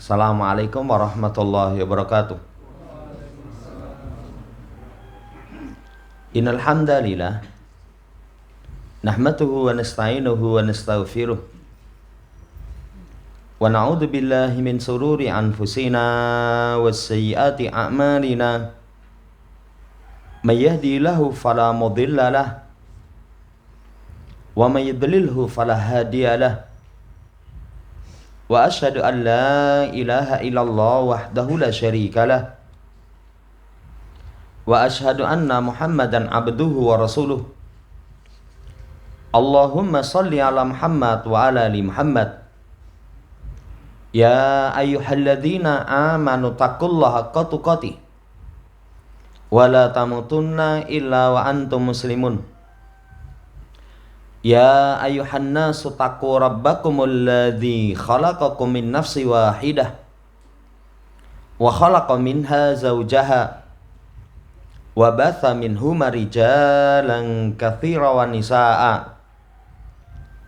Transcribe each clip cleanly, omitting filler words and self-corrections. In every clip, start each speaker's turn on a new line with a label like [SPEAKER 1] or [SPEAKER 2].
[SPEAKER 1] Assalamualaikum warahmatullahi wabarakatuh. Innal hamdalillah nahmaduhu wa nasta'inuhu wa nastaghfiruh wa na'udzu billahi min sururi anfusina was sayyiati a'malina. May yahdihillahu fala mudilla lahu wa may yudlilhu fala hadiya lahu. Wa asyhadu an la ilaha illallah wahdahu la syarika lah. Wa asyhadu anna Muhammadan abduhu wa rasuluh. Allahumma salli ala Muhammad wa ala ali Muhammad. Ya ayyuhalladzina amanu taqullaha haqqa tuqatih wa la tamutunna illa wa antum muslimun. Ya ayuhan nasu taqu rabbakumul ladzi khalaqakum min nafsin wahidah wa khalaqa minha zawjaha wa batha minhuma rijalan katsiran wa nisaa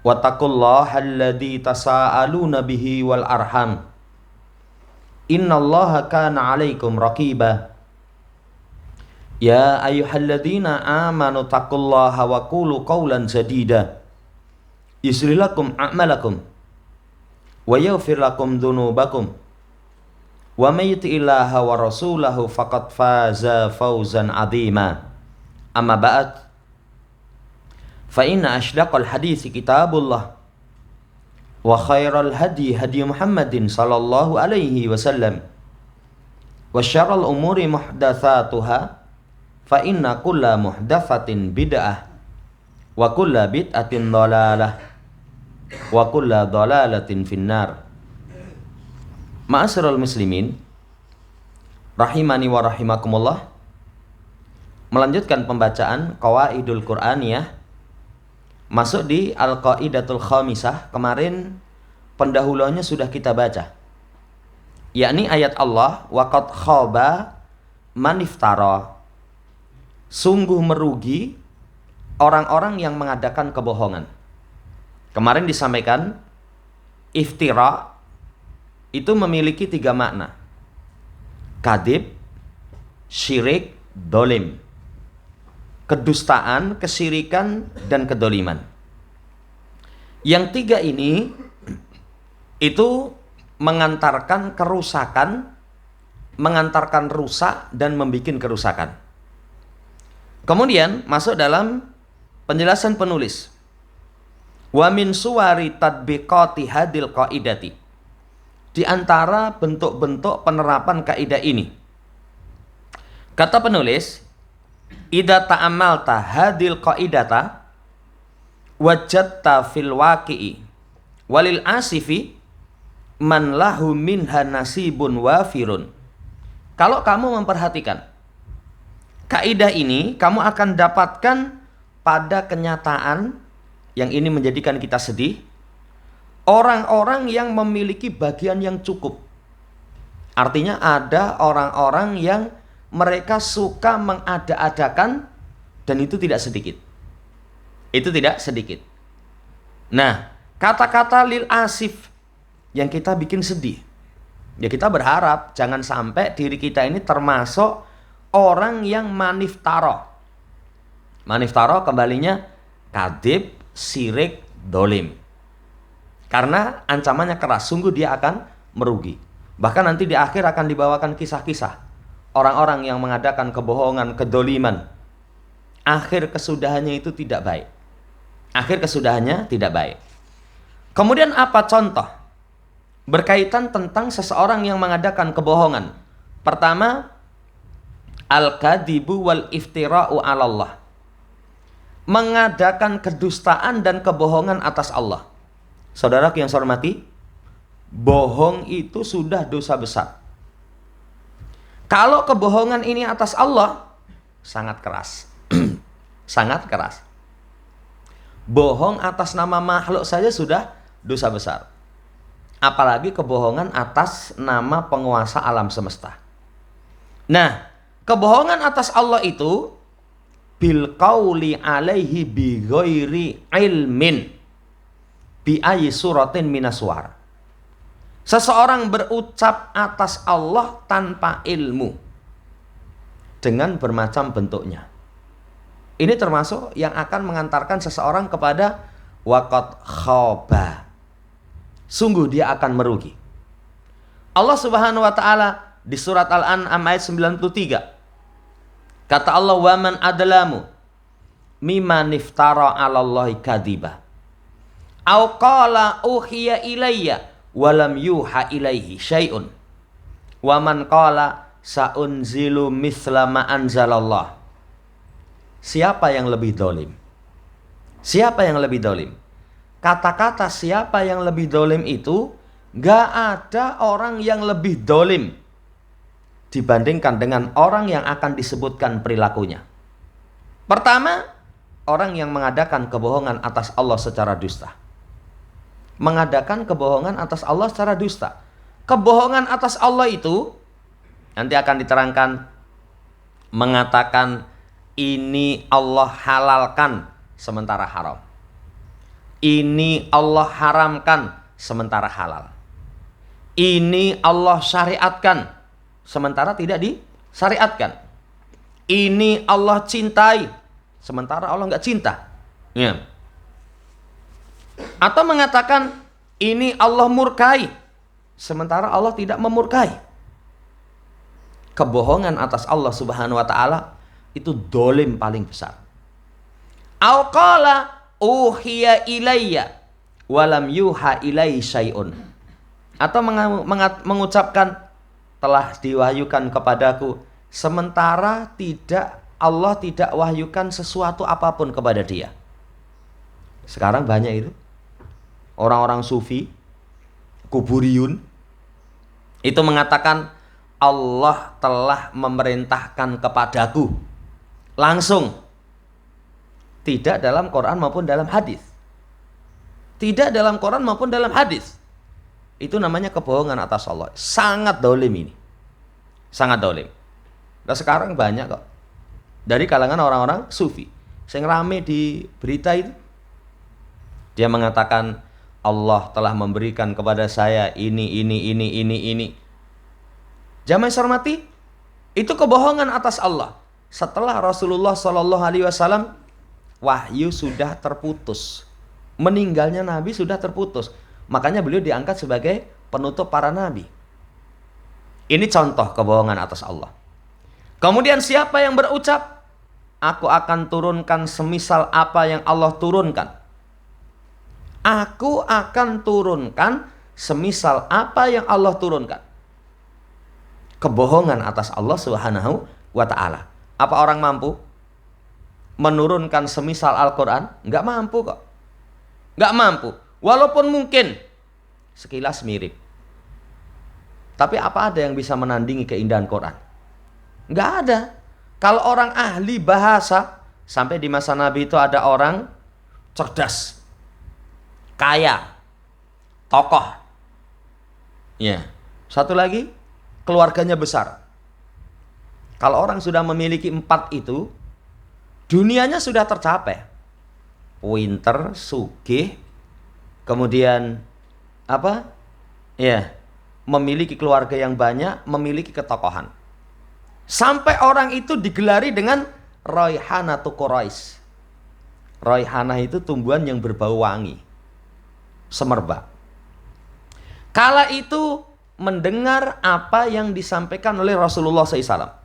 [SPEAKER 1] wa taqullaha alladzi tasaaluna bihi wal arham innallaha kana 'alaikum raqiba. Ya ayyuhalladzina amanu taqullaha wa qulu qawlan sadida yuslih lakum a'malakum wa yaghfir lakum dzunubakum wa may yuti'illaha wa rasulahu faqad faza fawzan 'adzima. Amma ba'd, fa inna ashdaqal haditsi kitabullah wa khairal hadi hadi Muhammadin sallallahu alaihi wasallam wa syarrul umuri muhdatsatuha fa inna kulla muhdatsatin bid'ah wa kulla bid'atin dhalalah wa kulla dhalalatin finnar. Ma'asyiral muslimin rahimani wa rahimakumullah. Melanjutkan pembacaan Qawaidul Qur'aniyah, masuk di Al-Qaidatul Khamisah. Kemarin pendahuluannya sudah kita baca, yakni ayat Allah wa qad khaba man iftara. Sungguh merugi orang-orang yang mengadakan kebohongan. Kemarin disampaikan iftira itu memiliki 3 makna: kadhib, syirik, dolim. Kedustaan, kesyirikan, dan kedoliman. Yang 3 ini itu mengantarkan kerusakan, mengantarkan rusak dan membuat kerusakan. Kemudian masuk dalam penjelasan penulis. Wa min suwari tadbiqati hadil qaidati. Di antara bentuk-bentuk penerapan kaidah ini. Kata penulis, idza ta'ammalta hadil qaidata wajadta fil waqi'i walil asifi man lahu minha nasibun wafirun. Kalau kamu memperhatikan kaidah ini, kamu akan dapatkan pada kenyataan yang ini menjadikan kita sedih, orang-orang yang memiliki bagian yang cukup. Artinya ada orang-orang yang mereka suka mengada-adakan, dan itu tidak sedikit. Itu tidak sedikit. Nah, kata-kata lil asif yang kita bikin sedih. Ya, kita berharap jangan sampai diri kita ini termasuk orang yang maniftaro. Maniftaro kembalinya kadhib, syirik, dolim. Karena ancamannya keras, sungguh dia akan merugi. Bahkan nanti di akhir akan dibawakan kisah-kisah orang-orang yang mengadakan kebohongan, kedoliman. Akhir kesudahannya itu tidak baik. Akhir kesudahannya tidak baik. Kemudian apa contoh berkaitan tentang seseorang yang mengadakan kebohongan? Pertama, al-kadibu wal iftira'u 'alallah. Mengadakan kedustaan dan kebohongan atas Allah. Saudaraku yang saya hormati, bohong itu sudah dosa besar. Kalau kebohongan ini atas Allah, sangat keras. Sangat keras. Bohong atas nama makhluk saja sudah dosa besar. Apalagi kebohongan atas nama penguasa alam semesta. Nah, kebohongan atas Allah itu bil qauli alaihi bi ghairi ilmin bi ayyi suratin minaswar. Seseorang berucap atas Allah tanpa ilmu dengan bermacam bentuknya. Ini termasuk yang akan mengantarkan seseorang kepada waqad khaba. Sungguh dia akan merugi. Allah Subhanahu wa taala di surat Al-An'am ayat 93. Kata Allah, "Wa man adlamu mimman iftara 'alallahi kadziba aw qala uhiya ilayya wa lam yuha ilaihi syai'un wa man qala sa'unzilu mithla ma anzalallah." Siapa yang lebih dolim? Siapa yang lebih dolim? Kata-kata siapa yang lebih dolim itu, gak ada orang yang lebih dolim dibandingkan dengan orang yang akan disebutkan perilakunya. Pertama, orang yang mengadakan kebohongan atas Allah secara dusta. Mengadakan kebohongan atas Allah secara dusta. Kebohongan atas Allah itu nanti akan diterangkan, mengatakan ini Allah halalkan sementara haram. Ini Allah haramkan sementara halal. Ini Allah syariatkan sementara tidak disyariatkan. Ini Allah cintai sementara Allah nggak cinta. Ya. Atau mengatakan ini Allah murkai sementara Allah tidak memurkai. Kebohongan atas Allah Subhanahu wa taala itu dolim paling besar. Au qala uhiya ilayya walam yuha ilaihi syai'un. Atau mengucapkan telah diwahyukan kepadaku sementara Allah tidak wahyukan sesuatu apapun kepada dia. Sekarang banyak itu orang-orang sufi, kuburiyun, itu mengatakan Allah telah memerintahkan kepadaku langsung. Tidak dalam Quran maupun dalam hadis. Tidak dalam Quran maupun dalam hadis. Itu namanya kebohongan atas Allah. Sangat dolim ini. Sangat dolim. Nah sekarang banyak kok. Dari kalangan orang-orang sufi. Yang rame di berita itu. Dia mengatakan Allah telah memberikan kepada saya ini. Jamaah hormati, itu kebohongan atas Allah. Setelah Rasulullah SAW wahyu sudah terputus. Meninggalnya Nabi sudah terputus. Makanya beliau diangkat sebagai penutup para Nabi. Ini contoh kebohongan atas Allah. Kemudian siapa yang berucap, aku akan turunkan semisal apa yang Allah turunkan. Aku akan turunkan semisal apa yang Allah turunkan. Kebohongan atas Allah Subhanahu wa ta'ala. Apa orang mampu menurunkan semisal Al-Quran? Nggak mampu kok. Nggak mampu. Walaupun mungkin sekilas mirip. Tapi apa ada yang bisa menandingi keindahan Quran? Nggak ada. Kalau orang ahli bahasa, sampai di masa Nabi itu ada orang cerdas, kaya, tokoh. Ya. Satu lagi, keluarganya besar. Kalau orang sudah memiliki 4 itu, dunianya sudah tercapai. Pinter, sugih, kemudian apa? Ya, memiliki keluarga yang banyak, memiliki ketokohan. Sampai orang itu digelari dengan Raihanatu Quraisy. Raihanah itu tumbuhan yang berbau wangi, semerbak. Kala itu mendengar apa yang disampaikan oleh Rasulullah SAW.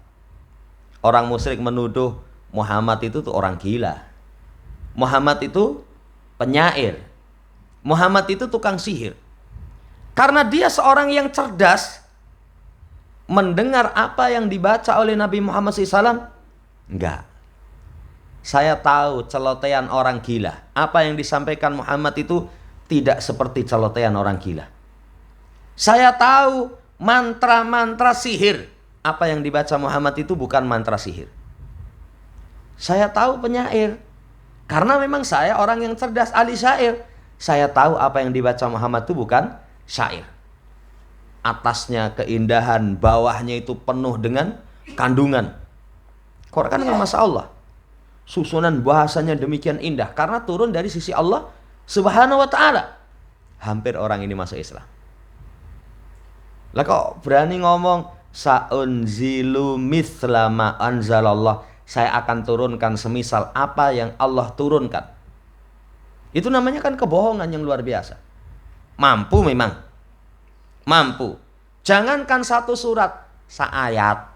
[SPEAKER 1] Orang musyrik menuduh Muhammad itu tuh orang gila. Muhammad itu penyair. Muhammad itu tukang sihir. Karena dia seorang yang cerdas, mendengar apa yang dibaca oleh Nabi Muhammad SAW, enggak. Saya tahu celotehan orang gila. Apa yang disampaikan Muhammad itu tidak seperti celotehan orang gila. Saya tahu mantra-mantra sihir apa yang dibaca Muhammad itu bukan mantra sihir. Saya tahu penyair. Karena memang saya orang yang cerdas, ahli syair. Saya tahu apa yang dibaca Muhammad itu bukan syair. Atasnya keindahan, bawahnya itu penuh dengan kandungan. Quran kan Masya Allah. Susunan bahasanya demikian indah. Karena turun dari sisi Allah Subhanahu wa ta'ala. Hampir orang ini masuk Islam. Lah kok berani ngomong sa'unzilu mithla ma anzalallah. Saya akan turunkan semisal apa yang Allah turunkan. Itu namanya kan kebohongan yang luar biasa. Mampu memang. Mampu. Jangankan satu surat, seayat.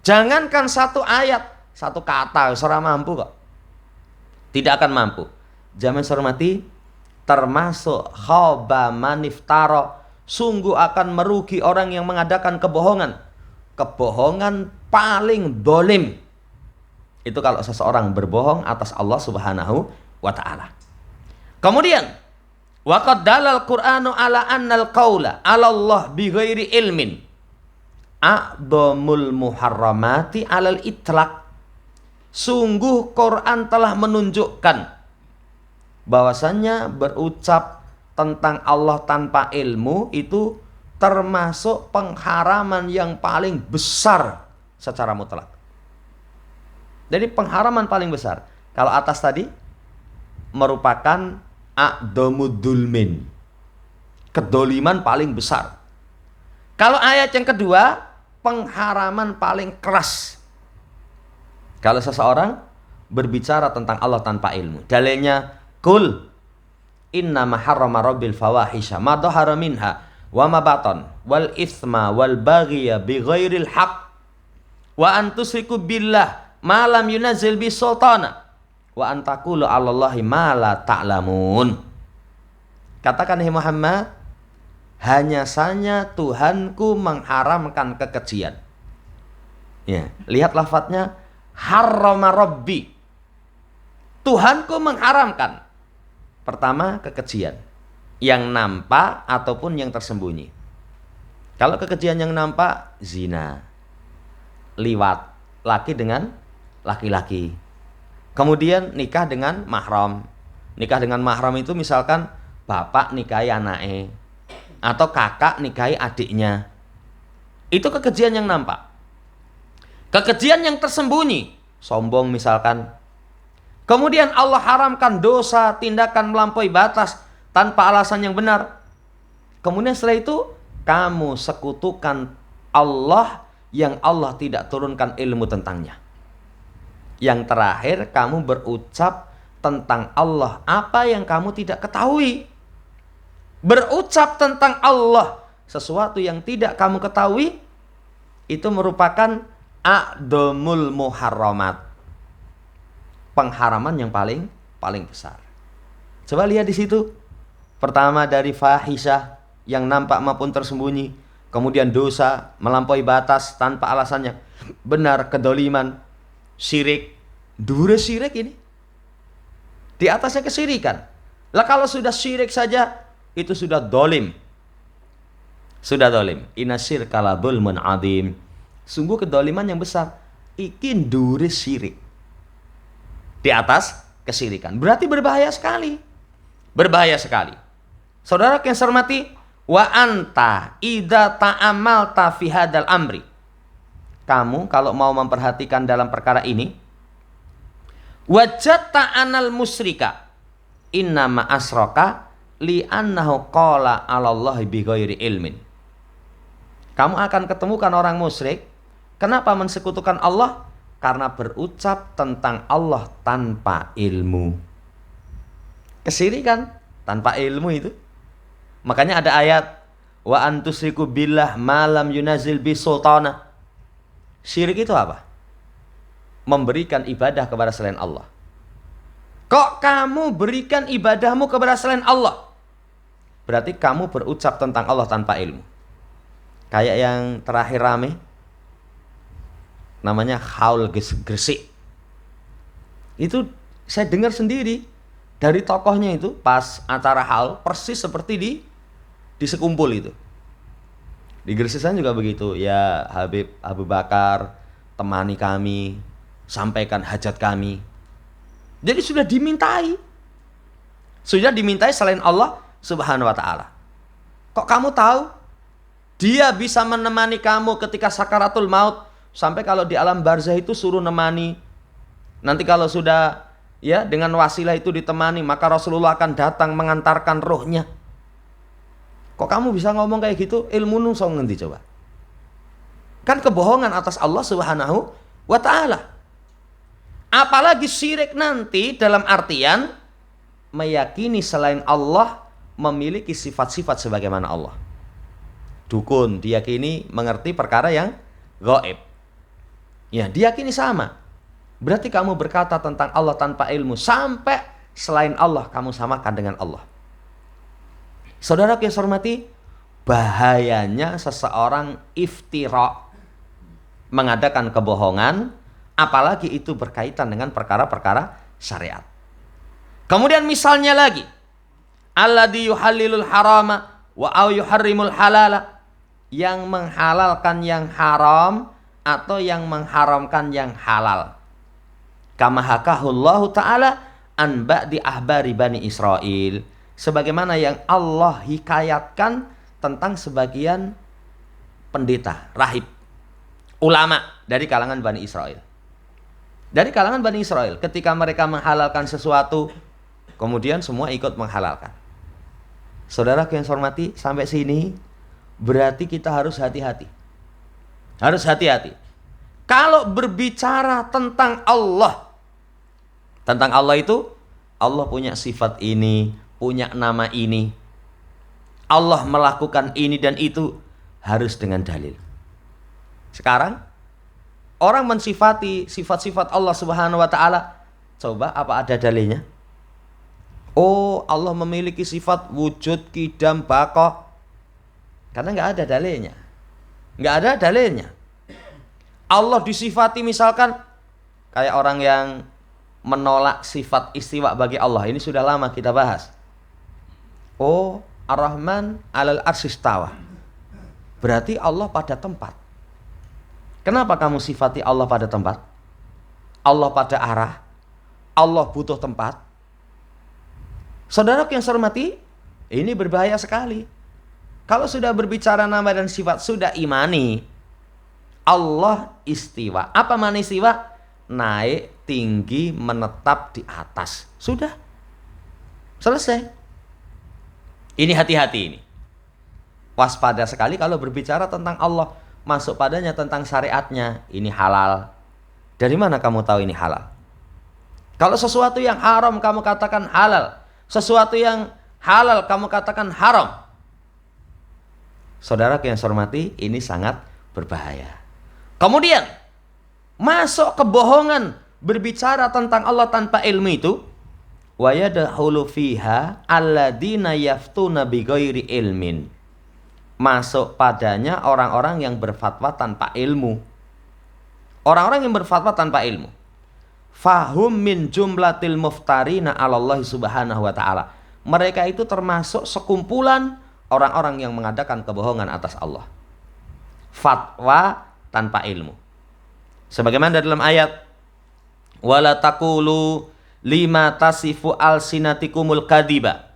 [SPEAKER 1] Jangankan satu ayat, satu kata, seorang mampu kok. Tidak akan mampu. Jamaah hormati, termasuk khaba maniftara. Sungguh akan merugi orang yang mengadakan kebohongan. Kebohongan paling dolim. Itu kalau seseorang berbohong atas Allah Subhanahu wa ta'ala. Kemudian, waqad dalal Qur'anu ala annal qawla ala Allah bi ghairi ilmin a'dhamul muharramati alal itlaq. Sungguh Quran telah menunjukkan bahwasannya berucap tentang Allah tanpa ilmu itu termasuk pengharaman yang paling besar secara mutlak. Jadi pengharaman paling besar. Kalau atas tadi merupakan a'dhamudulmin, kedoliman paling besar. Kalau ayat yang kedua, pengharaman paling keras. Kalau seseorang berbicara tentang Allah tanpa ilmu. Dalilnya, kul innama harrama rabbil fawahisha ma dhahara minha wa ma batan wal itsma wal baghiya bighairil haqq wa an tusyriku billah ma lam yunazzil bi sultana wa an taqulu 'alallahi ma la ta'lamun. Katakan hai Muhammad, hanya saja Tuhanku mengharamkan kekejian. Ya, lihat lafadznya harrama rabbi. Tuhanku mengharamkan. Pertama, kekejian yang nampak ataupun yang tersembunyi. Kalau kekejian yang nampak, zina, liwat, laki dengan laki-laki. Kemudian nikah dengan mahram. Nikah dengan mahram itu misalkan bapak nikahi anaknya atau kakak nikahi adiknya. Itu kekejian yang nampak. Kekejian yang tersembunyi, sombong misalkan. Kemudian Allah haramkan dosa, tindakan melampaui batas tanpa alasan yang benar. Kemudian setelah itu kamu sekutukan Allah yang Allah tidak turunkan ilmu tentangnya. Yang terakhir, kamu berucap tentang Allah apa yang kamu tidak ketahui. Berucap tentang Allah sesuatu yang tidak kamu ketahui, itu merupakan a'dhamul muharramat, pengharaman yang paling besar. Coba lihat di situ. Pertama dari fahisyah yang nampak maupun tersembunyi, kemudian dosa melampaui batas tanpa alasannya benar, kedoliman, syirik. Dure syirik ini. Di atasnya kesyirikan. Lah kalau sudah syirik saja itu sudah dolim. Sudah dolim. Inna syirka la dzulmun adzim. Sungguh kedoliman yang besar. Iki dure syirik. Di atas kesyirikan. Berarti berbahaya sekali. Berbahaya sekali. Saudara yang saya hormati, wa anta idza ta'amalta fi hadzal amri. Kamu kalau mau memperhatikan dalam perkara ini, wajadta anal musyrika innama asraka li'annahu qala 'alallahi bighairi ilmin. Kamu akan ketemukan orang musyrik. Kenapa mensekutukan Allah? Karena berucap tentang Allah tanpa ilmu. Kesyirikan tanpa ilmu itu. Makanya ada ayat wa antusyriku billah ma lam yunazil bi sultana. Syirik itu apa? Memberikan ibadah kepada selain Allah. Kok kamu berikan ibadahmu kepada selain Allah? Berarti kamu berucap tentang Allah tanpa ilmu. Kayak yang terakhir rame, namanya haul Gresik. Itu saya dengar sendiri dari tokohnya itu pas acara haul, persis seperti di sekumpul itu. Di Gresik sana juga begitu. Ya Habib Abu Bakar, temani kami, sampaikan hajat kami. Jadi sudah dimintai. Sudah dimintai selain Allah Subhanahu wa taala. Kok kamu tahu? Dia bisa menemani kamu ketika sakaratul maut, sampai kalau di alam barzah itu suruh nemani. Nanti kalau sudah ya dengan wasilah itu ditemani, maka Rasulullah akan datang mengantarkan rohnya. Kok kamu bisa ngomong kayak gitu? Ilmu nu song ngendi coba? Kan kebohongan atas Allah Subhanahu wa taala. Apalagi syirik nanti dalam artian meyakini selain Allah memiliki sifat-sifat sebagaimana Allah. Dukun diyakini mengerti perkara yang gaib. Ya, diyakini sama. Berarti kamu berkata tentang Allah tanpa ilmu, sampai selain Allah kamu samakan dengan Allah. Saudara yang saya hormati, bahayanya seseorang iftira, mengadakan kebohongan, apalagi itu berkaitan dengan perkara-perkara syariat. Kemudian misalnya lagi, alladzi yuhallilul harama wa au yuharrimul halala, yang menghalalkan yang haram atau yang mengharamkan yang halal. Kama hakahullahu ta'ala an ba'di ahbari Bani Israel, sebagaimana yang Allah hikayatkan tentang sebagian pendeta, rahib, ulama dari kalangan Bani Israel. Dari kalangan Bani Israel, ketika mereka menghalalkan sesuatu, kemudian semua ikut menghalalkan. Saudara yang saya hormati, sampai sini berarti kita harus hati-hati. Harus hati-hati. Kalau berbicara tentang Allah itu, Allah punya sifat ini, punya nama ini, Allah melakukan ini dan itu, harus dengan dalil. Sekarang orang mensifati sifat-sifat Allah Subhanahu wa taala, coba apa ada dalilnya? Oh, Allah memiliki sifat wujud, qidam, baqa. Karena nggak ada dalilnya. Nggak ada dalilnya. Allah disifati misalkan kayak orang yang menolak sifat istiwa bagi Allah. Ini sudah lama kita bahas. Oh, Ar-Rahman 'alal arsy istawa. Berarti Allah pada tempat. Kenapa kamu sifati Allah pada tempat? Allah pada arah? Allah butuh tempat? Saudara yang saya hormati, ini berbahaya sekali. Kalau sudah berbicara nama dan sifat, sudah imani Allah istiwa. Apa makna istiwa? Naik, tinggi, menetap di atas. Sudah. Selesai. Ini hati-hati ini. Waspada sekali kalau berbicara tentang Allah. Masuk padanya tentang syariatnya. Ini halal. Dari mana kamu tahu ini halal? Kalau sesuatu yang haram kamu katakan halal. Sesuatu yang halal kamu katakan haram. Saudara yang saya hormati, ini sangat berbahaya. Kemudian masuk kebohongan berbicara tentang Allah tanpa ilmu itu, wa yadkhulu fiha alladzina yaftuna bighairi ilmin. Masuk padanya orang-orang yang berfatwa tanpa ilmu. Orang-orang yang berfatwa tanpa ilmu. Fahum min jumlatil muftarina 'alallahi subhanahu wa ta'ala. Mereka itu termasuk sekumpulan orang-orang yang mengadakan kebohongan atas Allah. Fatwa tanpa ilmu. Sebagaimana dalam ayat, wala taqulu lima tasifu alsinatikumul kadiba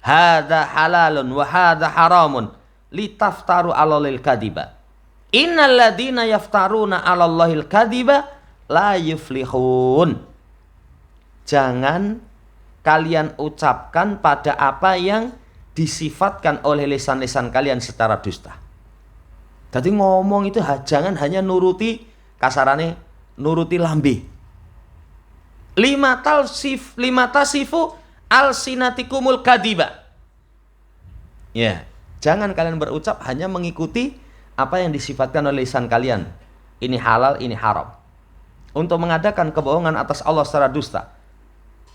[SPEAKER 1] hadza halalun wa hadza haramun litaftaru 'alallahil kadiba innal ladzina yaftaruna 'alallahil kadiba la yuflihun. Jangan kalian ucapkan pada apa yang disifatkan oleh lisan-lisan kalian secara dusta. Jadi ngomong itu jangan hanya nuruti, kasarannya nuruti lambe. Lima tasifu alsinatikumul kadiba. Ya, jangan kalian berucap hanya mengikuti apa yang disifatkan oleh lisan kalian. Ini halal, ini haram. Untuk mengadakan kebohongan atas Allah secara dusta.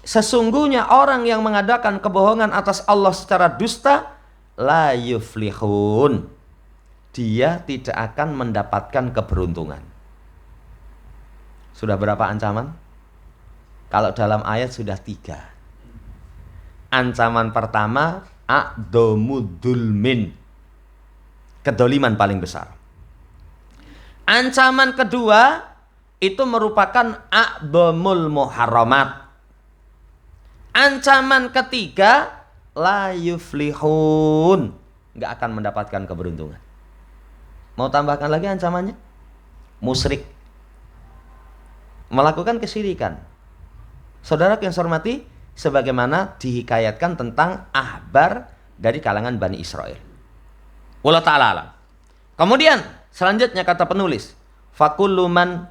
[SPEAKER 1] Sesungguhnya orang yang mengadakan kebohongan atas Allah secara dusta, la yuflihun. Dia tidak akan mendapatkan keberuntungan. Sudah berapa ancaman? Kalau dalam ayat sudah 3. Ancaman pertama, a'dhamudulmin. Kedoliman paling besar. Ancaman kedua itu merupakan a'dhamul muharramat. Ancaman ketiga, la yuflihun, nggak akan mendapatkan keberuntungan. Mau tambahkan lagi ancamannya? Musyrik, melakukan kesyirikan. Saudara yang saya hormati, sebagaimana dihikayatkan tentang ahbar dari kalangan Bani Israel. Wallahu ta'ala alam. Kemudian selanjutnya kata penulis, fakullu man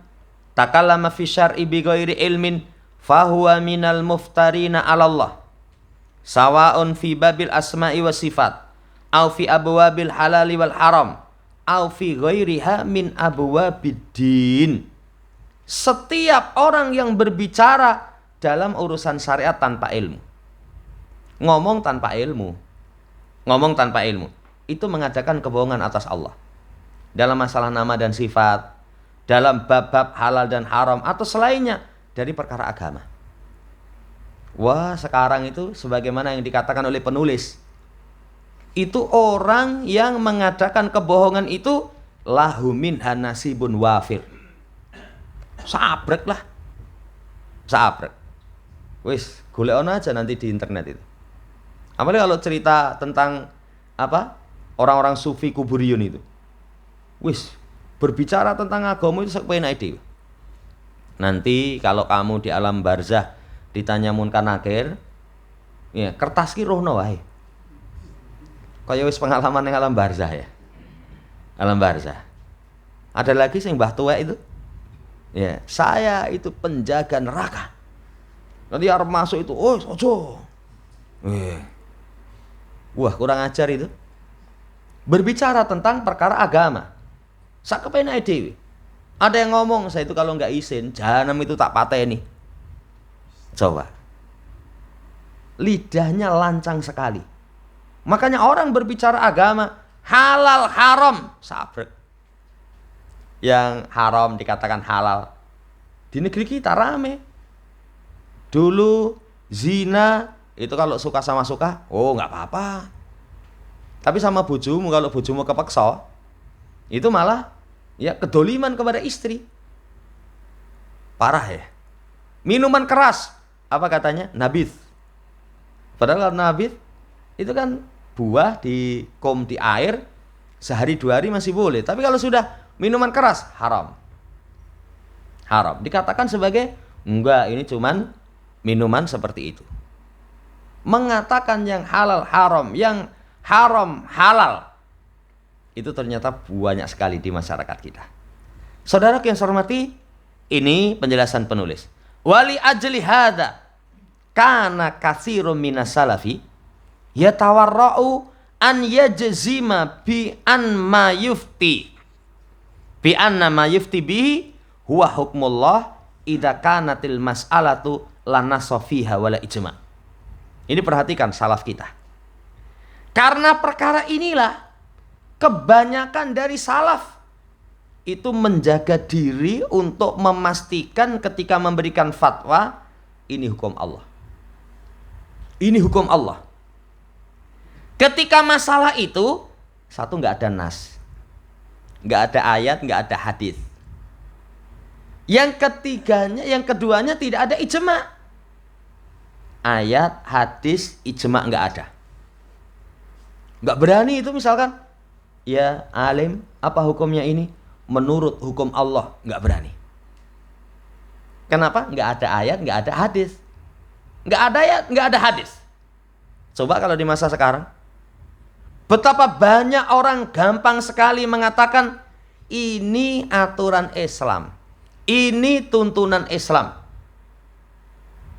[SPEAKER 1] takallama fi syar'i bi ghairi ilmin fahuwa minal muftarina 'ala Allah. Sawa'un fi babil asma'i was sifat au fi abwabil halali wal haram au fi ghairiha min abwabid din. Setiap orang yang berbicara dalam urusan syariat tanpa ilmu, ngomong tanpa ilmu, itu mengadakan kebohongan atas Allah. Dalam masalah nama dan sifat, dalam bab-bab halal dan haram, atau selainnya dari perkara agama. Wah, sekarang itu sebagaimana yang dikatakan oleh penulis, itu orang yang mengadakan kebohongan itu lahu minha nasibun wafir. Sabrek lah. Sabrek. Wis, golek aja nanti di internet itu. Apalagi kalau cerita tentang apa? Orang-orang sufi kuburiyun itu. Wis, berbicara tentang agama itu sekepenak dhewe. Nanti kalau kamu di alam barzah ditanya munkar nakir, ya kertas ki rohno wae. Kaya wis pengalaman yang alam barzah ya. Alam barzah. Ada lagi sing mbah tuwek itu. Ya, saya itu penjaga neraka. Nanti arep masuk itu, oh ojo. Wah, kurang ajar itu. Berbicara tentang perkara agama. Sakepenake dhewe. Ada yang ngomong, saya itu kalau nggak izin, jahanam itu tak pateni. Coba. Lidahnya lancang sekali. Makanya orang berbicara agama, halal haram, sabrek. Yang haram dikatakan halal. Di negeri kita rame. Dulu zina itu kalau suka sama suka, oh nggak apa-apa. Tapi sama bojomu, kalau bojomu kepeksa, itu malah ya kedoliman kepada istri. Parah ya. Minuman keras, apa katanya? Nabith. Padahal kalau nabith itu kan buah di air, sehari 2 hari masih boleh. Tapi kalau sudah minuman keras, haram. Haram. Dikatakan sebagai, enggak, ini cuman minuman seperti itu. Mengatakan yang halal haram, yang haram halal, itu ternyata banyak sekali di masyarakat kita. Saudara yang saya hormati, ini penjelasan penulis. Wali ajli hadza kana katsirun minas salafi yatawarra'u an yajzima bi an ma yufti bi anna ma yufti bihi huwa hukmullah idza kanatil mas'alatu la nassa fiha wala ijma'. Ini perhatikan salaf kita. Karena perkara inilah kebanyakan dari salaf itu menjaga diri untuk memastikan ketika memberikan fatwa, ini hukum Allah. Ini hukum Allah. Ketika masalah itu, satu nggak ada nas, nggak ada ayat, nggak ada hadis. Yang keduanya tidak ada ijma. Ayat, hadis, ijma nggak ada. Nggak berani itu misalkan, ya alim, apa hukumnya ini? Menurut hukum Allah, nggak berani. Kenapa? Nggak ada ayat, nggak ada hadis. Nggak ada ayat, nggak ada hadis. Coba kalau di masa sekarang, betapa banyak orang gampang sekali mengatakan ini aturan Islam, ini tuntunan Islam.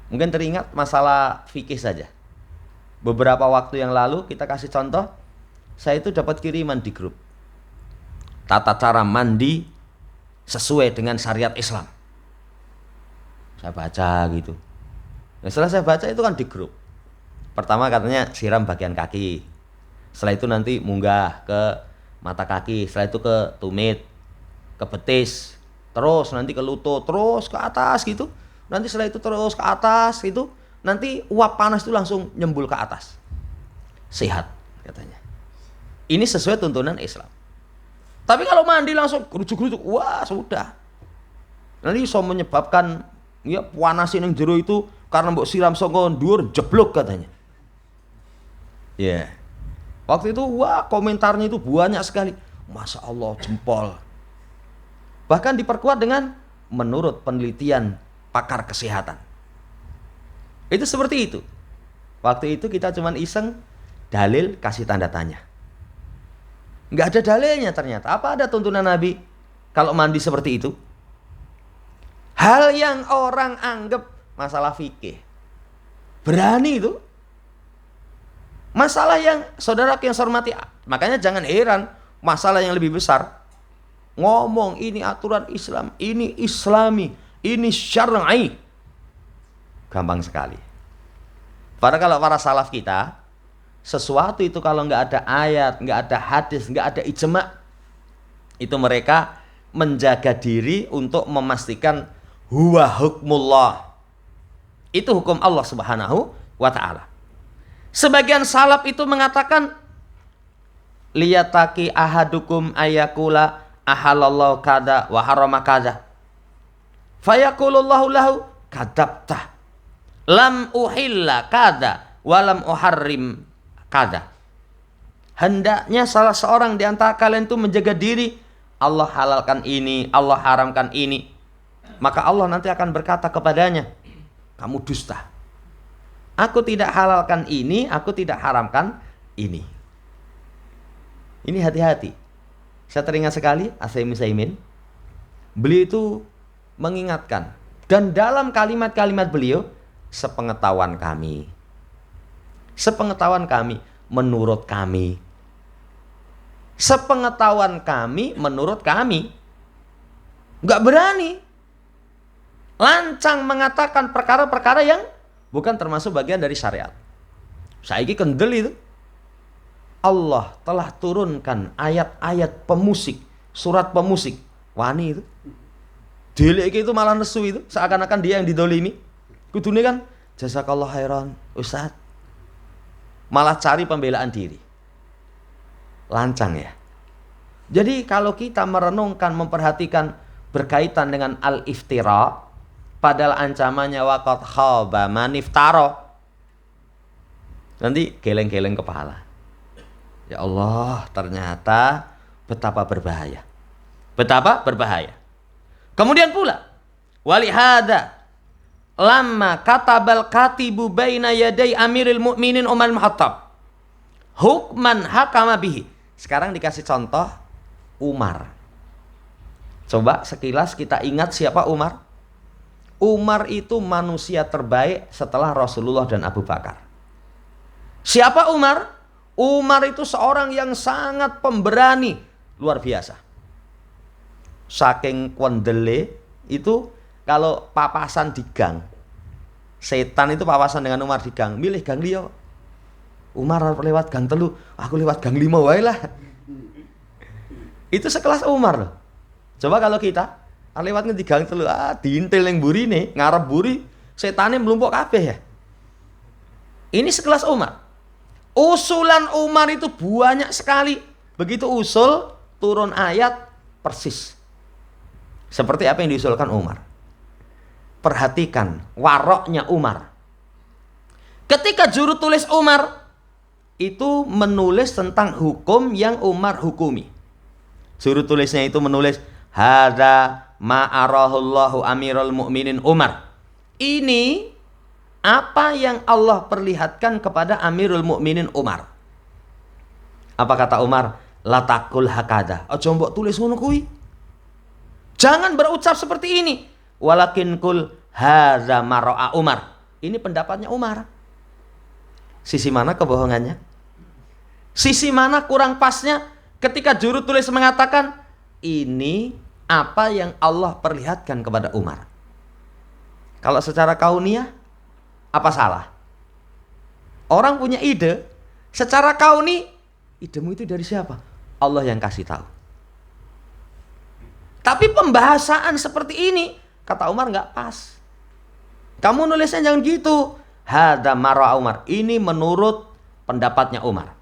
[SPEAKER 1] Mungkin teringat masalah fikih saja. Beberapa waktu yang lalu kita kasih contoh, saya itu dapat kiriman di grup tata cara mandi sesuai dengan syariat Islam. Saya baca gitu. Nah, setelah saya baca itu kan di grup. Pertama katanya siram bagian kaki. Setelah itu nanti munggah ke mata kaki. Setelah itu ke tumit, ke betis. Terus nanti ke lutut, terus ke atas gitu. Nanti setelah itu terus ke atas gitu. Nanti uap panas itu langsung nyembul ke atas. Sehat katanya. Ini sesuai tuntunan Islam. Tapi kalau mandi langsung gerujuk-gerujuk, wah sudah. Nanti bisa menyebabkan ya panas yang jero itu karena mbok siram saka dhuwur jeblok katanya. Ya. Yeah. Waktu itu wah komentarnya itu banyak sekali. Masya Allah jempol. Bahkan diperkuat dengan menurut penelitian pakar kesehatan. Itu seperti itu. Waktu itu kita cuman iseng, dalil kasih tanda tanya. Nggak ada dalilnya ternyata. Apa ada tuntunan Nabi kalau mandi seperti itu? Hal yang orang anggap masalah fikih. Berani itu. Masalah yang saudara yang saya hormati. Makanya jangan heran masalah yang lebih besar. Ngomong ini aturan Islam, ini Islami, ini syar'i. Gampang sekali. Padahal kalau para salaf kita, sesuatu itu kalau nggak ada ayat, nggak ada hadis, nggak ada ijma', itu mereka menjaga diri untuk memastikan huwa hukmullah. Itu hukum Allah Subhanahu wa ta'ala. Sebagian salaf itu mengatakan liyataki ahadukum ayakula ahalallahu kada wa harama kada. Fayakulullahu lahu kadabtah. Lam uhilla kada wa lam uharrim kada. Hendaknya salah seorang di antara kalian itu menjaga diri. Allah halalkan ini, Allah haramkan ini. Maka Allah nanti akan berkata kepadanya, kamu dusta. Aku tidak halalkan ini, aku tidak haramkan ini. Ini hati-hati. Saya teringat sekali Utsaimin. Beliau itu mengingatkan. Dan dalam kalimat-kalimat beliau, sepengetahuan kami. Sepengetahuan kami, menurut kami. Sepengetahuan kami, menurut kami. Nggak berani. Lancang mengatakan perkara-perkara yang bukan termasuk bagian dari syariat. Saiki kendel itu. Allah telah turunkan ayat-ayat pemusik, surat pemusik. Wani itu. Delik itu malah nesu itu, seakan-akan dia yang didolimi. Kudune kan jazakallah khairan, Ustaz. Malah cari pembelaan diri. Lancang ya. Jadi kalau kita merenungkan, memperhatikan berkaitan dengan al-iftira, padahal ancamannya waqad khaba man iftara. Nanti geleng-geleng kepala. Ya Allah, ternyata betapa berbahaya. Betapa berbahaya. Kemudian pula, walihada lamma katabal katibu baina yaday amiril mu'minin Umar al-Khattab hukman hakama bihi. Sekarang dikasih contoh Umar. Coba sekilas kita ingat siapa Umar. Umar itu manusia terbaik setelah Rasulullah dan Abu Bakar. Siapa Umar? Umar itu seorang yang sangat pemberani, luar biasa. Saking kondele itu kalau papasan di gang, setan itu papasan dengan Umar di gang, milih gang liya. Umar lewat gang 3, aku lewat gang 5 wae lah. Itu sekelas Umar loh. Coba kalau kita lewat ngendi gang 3, diintil ning burine, ngarep buri, setane mlumpuk kabeh ya. Ini sekelas Umar. Usulan Umar itu banyak sekali. Begitu usul, turun ayat persis seperti apa yang diusulkan Umar. Perhatikan waroknya Umar. Ketika juru tulis Umar itu menulis tentang hukum yang Umar hukumi. Juru tulisnya itu menulis hadza ma'arahullahu amirul mu'minin Umar. Ini apa yang Allah perlihatkan kepada Amirul Mukminin Umar. Apa kata Umar? La taqul hakada. Aja mbok tulis ngono kuwi. Jangan berucap seperti ini. Walakin kul hadza mara'a Umar. Ini pendapatnya Umar. Sisi mana kebohongannya? Sisi mana kurang pasnya ketika juru tulis mengatakan ini apa yang Allah perlihatkan kepada Umar. Kalau secara kauniyah apa salah? Orang punya ide, secara kauni, idemu itu dari siapa? Allah yang kasih tahu. Tapi pembahasan seperti ini, kata Umar nggak pas. Kamu nulisnya jangan gitu. Hadza mara Umar. Ini menurut pendapatnya Umar.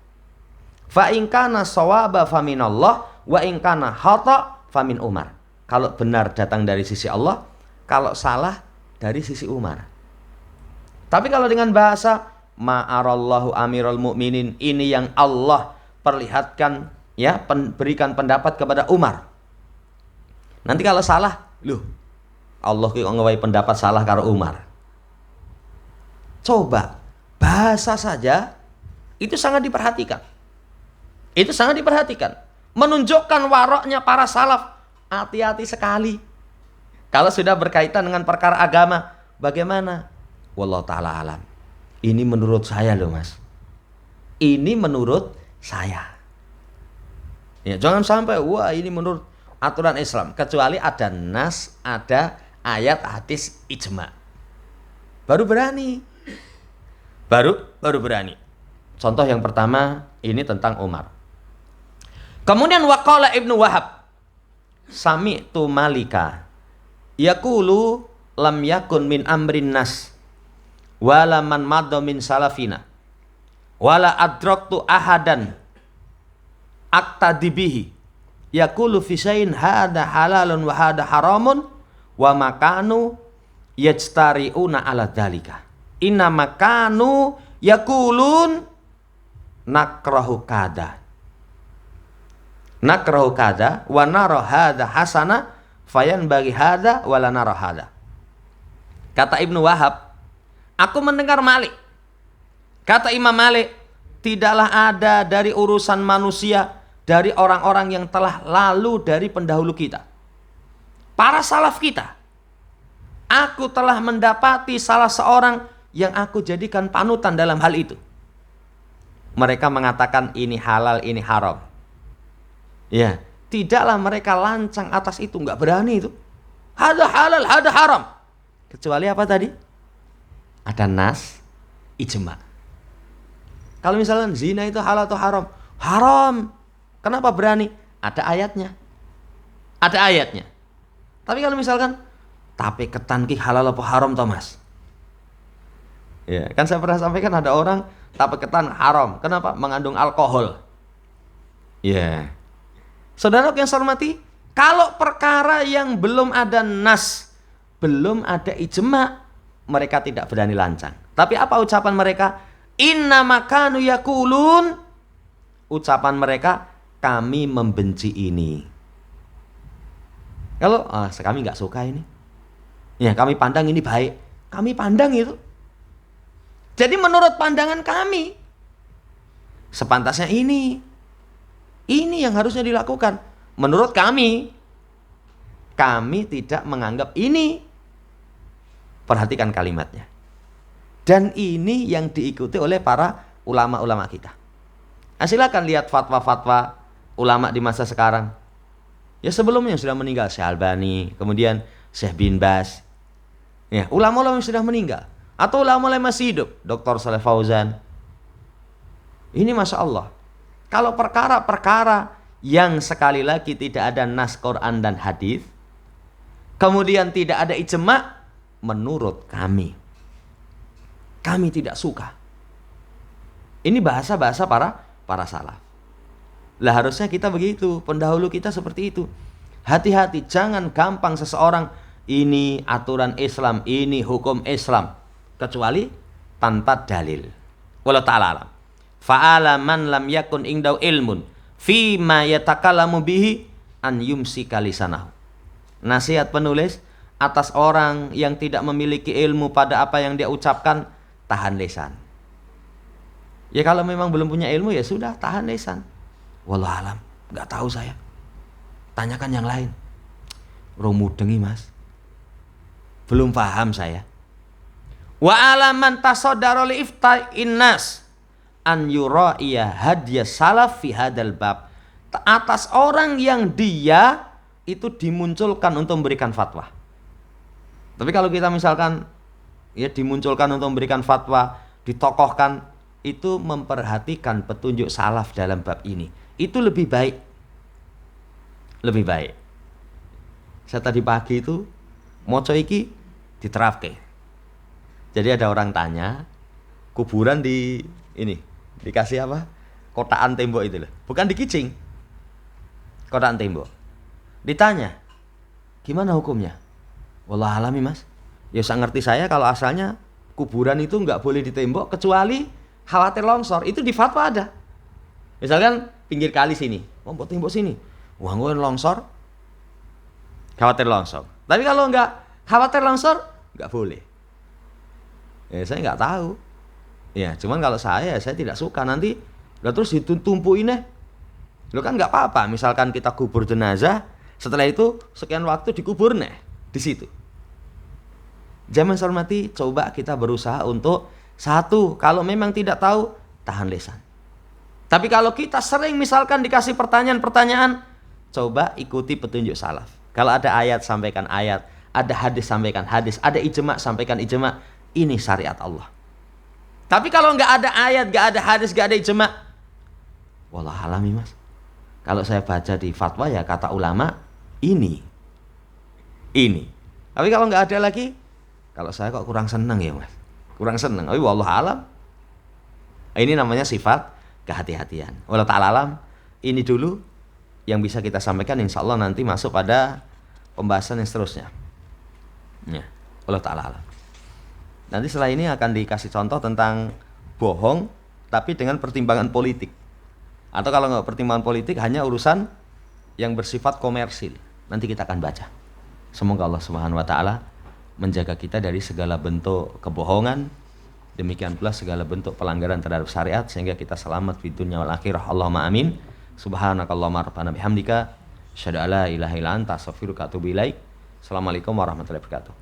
[SPEAKER 1] Fa in kana shawaba fa minallah wa in kana khata famin Umar. Kalau benar datang dari sisi Allah, kalau salah dari sisi Umar. Tapi kalau dengan bahasa ma'arallahu amirul mu'minin, ini yang Allah perlihatkan, ya, berikan pendapat kepada Umar. Nanti kalau salah, loh, Allah kok ngewahi pendapat salah karo Umar. Coba bahasa saja itu sangat diperhatikan. Itu sangat diperhatikan. Menunjukkan waroknya para salaf. Hati-hati sekali. Kalau sudah berkaitan dengan perkara agama, bagaimana? Wallahu ta'ala alam. Ini menurut saya loh mas. Ini menurut saya. Ya, jangan sampai wah ini menurut aturan Islam. Kecuali ada nas, ada ayat hadis ijma. Baru berani. Baru berani. Contoh yang pertama ini tentang Umar. Kemudian waqala Ibnu Wahab, sami'tu Malika yaqulu lam yakun min amrin nas wala man madha min salafina wala adraktu ahadan aqtadibihi yaqulu fi syai'in hada halalun wa hada haramun wa makanu yajtari'una ala dzalika inna makanu yaqulun nakrahu kada wa nara hadza hasana fayan bagi hadza wala nara hadza. Kata Ibnu Wahab, aku mendengar Malik. Kata Imam Malik, tidaklah ada dari urusan manusia, dari orang-orang yang telah lalu dari pendahulu kita, para salaf kita, aku telah mendapati salah seorang yang aku jadikan panutan dalam hal itu. Mereka mengatakan ini halal, ini haram. Ya, tidaklah mereka lancang atas itu, nggak berani itu. Hada halal, hada haram. Kecuali apa tadi? Ada nas, ijma. Kalau misalnya zina itu halal atau haram? Haram. Kenapa berani? Ada ayatnya. Ada ayatnya. Tapi kalau misalkan tapi ketan ki halal apa haram toh mas? Ya, kan saya pernah sampaikan ada orang tapi ketan haram. Kenapa? Mengandung alkohol. Ya. Saudara yang saya hormati, kalau perkara yang belum ada nas, belum ada ijma, mereka tidak berani lancang. Tapi apa ucapan mereka? Inna makanu yakulun. Ucapan mereka, kami membenci ini. Kalau kami nggak suka ini, ya kami pandang ini baik, kami pandang itu. Jadi menurut pandangan kami, sepantasnya ini yang harusnya dilakukan. Menurut kami tidak menganggap ini. Perhatikan kalimatnya. Dan ini yang diikuti oleh para ulama-ulama kita. Nah, silakan lihat fatwa-fatwa ulama di masa sekarang. Ya sebelumnya sudah meninggal Syekh Albani, kemudian Syekh bin Baz. Ya, ulama-ulama yang sudah meninggal. Atau ulama-ulama masih hidup, Dr. Shalih Fauzan. Ini Masya Allah. Kalau perkara-perkara yang sekali lagi tidak ada nas Quran dan hadis, kemudian tidak ada ijma, menurut kami tidak suka. Ini bahasa-bahasa para salaf. Lah harusnya kita begitu, pendahulu kita seperti itu. Hati-hati, jangan gampang seseorang ini aturan Islam, ini hukum Islam, kecuali tanpa dalil. Wallahu ta'ala alam. Fa'ala man lam yakun indau ilmun fi ma yatakallamu bihi an yumsika lisanahu. Nasihat penulis atas orang yang tidak memiliki ilmu pada apa yang dia ucapkan, tahan lisan. Ya kalau memang belum punya ilmu ya sudah, tahan lisan. Wallahu alam, enggak tahu saya. Tanyakan yang lain. Romudengi mas. Belum paham saya. Wa alaman tasaddara li ifta'in nas an yura'iya hadya salaf fi hadal bab. Atas orang yang dia itu dimunculkan untuk memberikan fatwa. Tapi kalau kita misalkan ya dimunculkan untuk memberikan fatwa, ditokohkan, itu memperhatikan petunjuk salaf dalam bab ini. Itu lebih baik. Lebih baik. Saya tadi pagi itu moco iki diterapke. Jadi ada orang tanya, kuburan di ini dikasih apa? Kotaan tembok itu loh. Bukan dikicing. kotaan tembok. Ditanya, gimana hukumnya? Wallah alami mas. Ya saya ngerti saya kalau asalnya kuburan itu nggak boleh ditembok kecuali khawatir longsor. Itu di fatwa ada. Misalkan pinggir kali sini, mau buat tembok sini, wah gue longsor, khawatir longsor. Tapi kalau nggak khawatir longsor, nggak boleh. Ya saya nggak tahu. Ya cuman kalau saya tidak suka nanti udah terus ditumpuin lo kan nggak apa-apa. Misalkan kita kubur jenazah, setelah itu sekian waktu dikubur di situ. Jamaah hormati, coba kita berusaha untuk satu, kalau memang tidak tahu, tahan lisan. Tapi kalau kita sering misalkan dikasih pertanyaan-pertanyaan, coba ikuti petunjuk salaf. Kalau ada ayat, sampaikan ayat. Ada hadis, sampaikan hadis. Ada ijma, sampaikan ijma. Ini syariat Allah. Tapi kalau nggak ada ayat, nggak ada hadis, nggak ada ijma, wallah alami mas. Kalau saya baca di fatwa ya kata ulama, ini. Tapi kalau nggak ada lagi, kalau saya kok kurang senang ya mas. Kurang senang. Tapi wallah alam. Ini namanya sifat kehati-hatian. Wallah ta'ala alam. Ini dulu yang bisa kita sampaikan, insya Allah nanti masuk pada pembahasan yang seterusnya. Ya, Allah ta'ala alam. Nanti setelah ini akan dikasih contoh tentang bohong tapi dengan pertimbangan politik. Atau kalau nggak pertimbangan politik, hanya urusan yang bersifat komersil. Nanti kita akan baca. Semoga Allah Subhanahu wa taala menjaga kita dari segala bentuk kebohongan, demikian pula segala bentuk pelanggaran terhadap syariat, sehingga kita selamat di dunia wal akhirah. Allahumma amin. Subhanakallahumma rabbana bihamdika asyhadu an la ilaha illa anta astaghfiruka wa atubu ilaik. Assalamualaikum warahmatullahi wabarakatuh.